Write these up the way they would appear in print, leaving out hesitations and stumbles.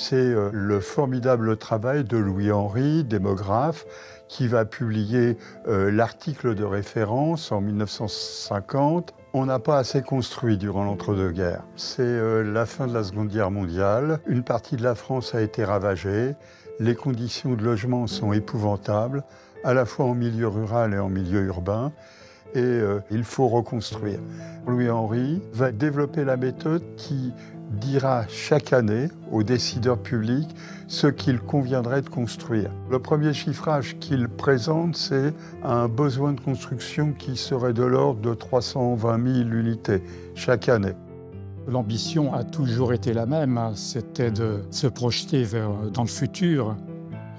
C'est le formidable travail de Louis Henry, démographe, qui va publier l'article de référence en 1950. On n'a pas assez construit durant l'entre-deux-guerres. C'est la fin de la Seconde Guerre mondiale. Une partie de la France a été ravagée. Les conditions de logement sont épouvantables, à la fois en milieu rural et en milieu urbain. Et il faut reconstruire. Louis Henry va développer la méthode qui dira chaque année aux décideurs publics ce qu'il conviendrait de construire. Le premier chiffrage qu'il présente, c'est un besoin de construction qui serait de l'ordre de 320 000 unités chaque année. L'ambition a toujours été la même, c'était de se projeter dans le futur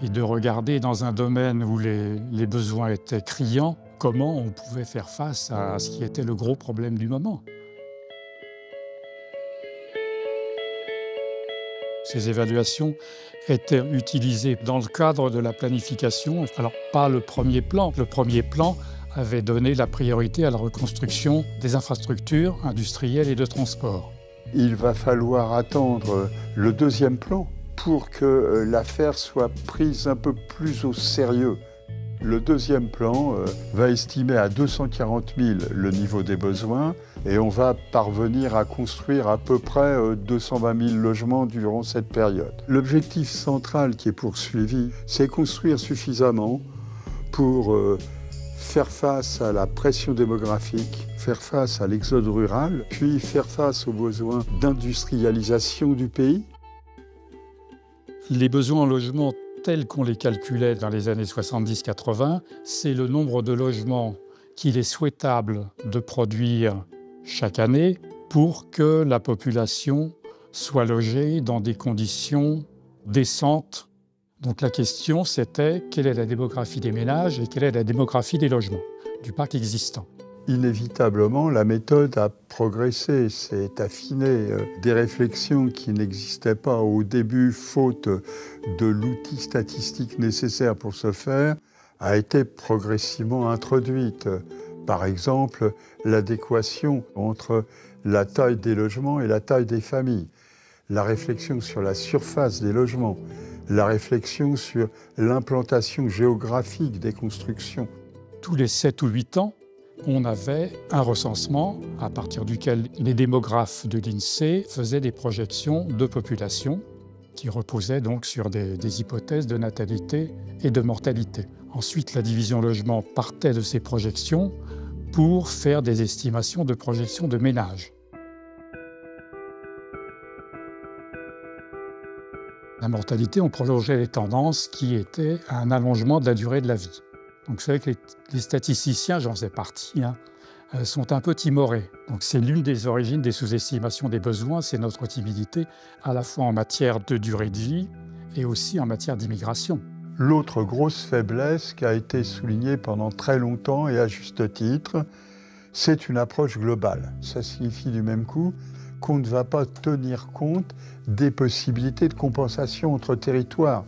et de regarder dans un domaine où les besoins étaient criants, comment on pouvait faire face à ce qui était le gros problème du moment. Ces évaluations étaient utilisées dans le cadre de la planification. Alors, pas le premier plan. Le premier plan avait donné la priorité à la reconstruction des infrastructures industrielles et de transport. Il va falloir attendre le deuxième plan pour que l'affaire soit prise un peu plus au sérieux. Le deuxième plan va estimer à 240 000 le niveau des besoins et on va parvenir à construire à peu près 220 000 logements durant cette période. L'objectif central qui est poursuivi, c'est construire suffisamment pour faire face à la pression démographique, faire face à l'exode rural, puis faire face aux besoins d'industrialisation du pays. Les besoins en logement tels qu'on les calculait dans les années 70-80, c'est le nombre de logements qu'il est souhaitable de produire chaque année pour que la population soit logée dans des conditions décentes. Donc la question, c'était quelle est la démographie des ménages et quelle est la démographie des logements du parc existant. Inévitablement, la méthode a progressé, s'est affinée. Des réflexions qui n'existaient pas au début, faute de l'outil statistique nécessaire pour ce faire, a été progressivement introduite. Par exemple, l'adéquation entre la taille des logements et la taille des familles, la réflexion sur la surface des logements, la réflexion sur l'implantation géographique des constructions. Tous les 7 ou 8 ans, on avait un recensement à partir duquel les démographes de l'INSEE faisaient des projections de population qui reposaient donc sur des hypothèses de natalité et de mortalité. Ensuite, la division logement partait de ces projections pour faire des estimations de projections de ménages. La mortalité, on prolongeait les tendances qui étaient un allongement de la durée de la vie. Donc, vous savez que les statisticiens, j'en fais partie, sont un peu timorés. Donc, c'est l'une des origines des sous-estimations des besoins, c'est notre timidité, à la fois en matière de durée de vie et aussi en matière d'immigration. L'autre grosse faiblesse qui a été soulignée pendant très longtemps et à juste titre, c'est une approche globale. Ça signifie du même coup qu'on ne va pas tenir compte des possibilités de compensation entre territoires.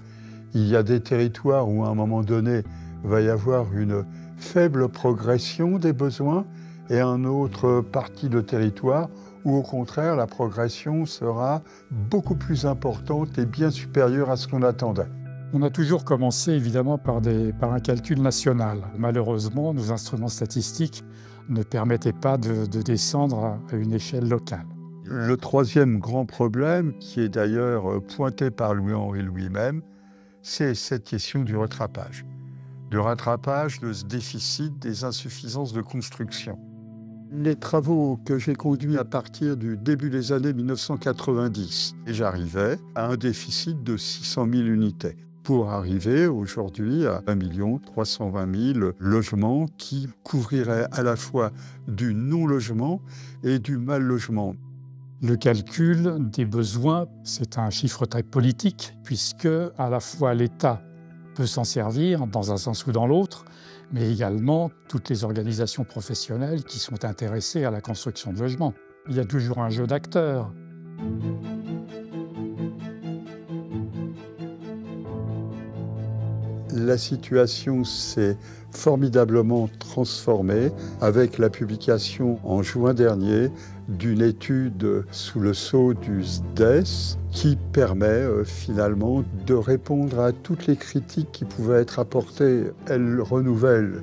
Il y a des territoires où à un moment donné, il va y avoir une faible progression des besoins et une autre partie de territoire où au contraire la progression sera beaucoup plus importante et bien supérieure à ce qu'on attendait. On a toujours commencé évidemment par un calcul national. Malheureusement, nos instruments statistiques ne permettaient pas de descendre à une échelle locale. Le troisième grand problème, qui est d'ailleurs pointé par Louis Henry lui-même, c'est cette question du rattrapage. Du rattrapage de ce déficit des insuffisances de construction. Les travaux que j'ai conduits à partir du début des années 1990, et j'arrivais à un déficit de 600 000 unités, pour arriver aujourd'hui à 1 320 000 logements qui couvriraient à la fois du non-logement et du mal-logement. Le calcul des besoins, c'est un chiffre très politique, puisque à la fois l'État peut s'en servir dans un sens ou dans l'autre, mais également toutes les organisations professionnelles qui sont intéressées à la construction de logements. Il y a toujours un jeu d'acteurs. La situation s'est formidablement transformée avec la publication en juin dernier d'une étude sous le sceau du SDES qui permet finalement de répondre à toutes les critiques qui pouvaient être apportées. Elle renouvelle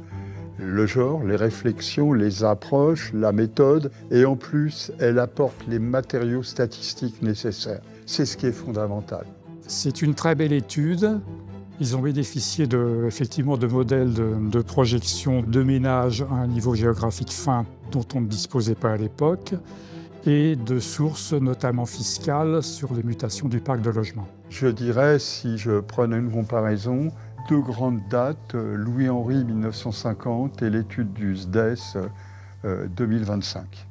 le genre, les réflexions, les approches, la méthode, et en plus, elle apporte les matériaux statistiques nécessaires. C'est ce qui est fondamental. C'est une très belle étude. Ils ont bénéficié effectivement de modèles de projection de ménages à un niveau géographique fin dont on ne disposait pas à l'époque, et de sources notamment fiscales sur les mutations du parc de logement. Je dirais, si je prenais une comparaison, deux grandes dates, Louis Henry 1950 et l'étude du SDES 2025.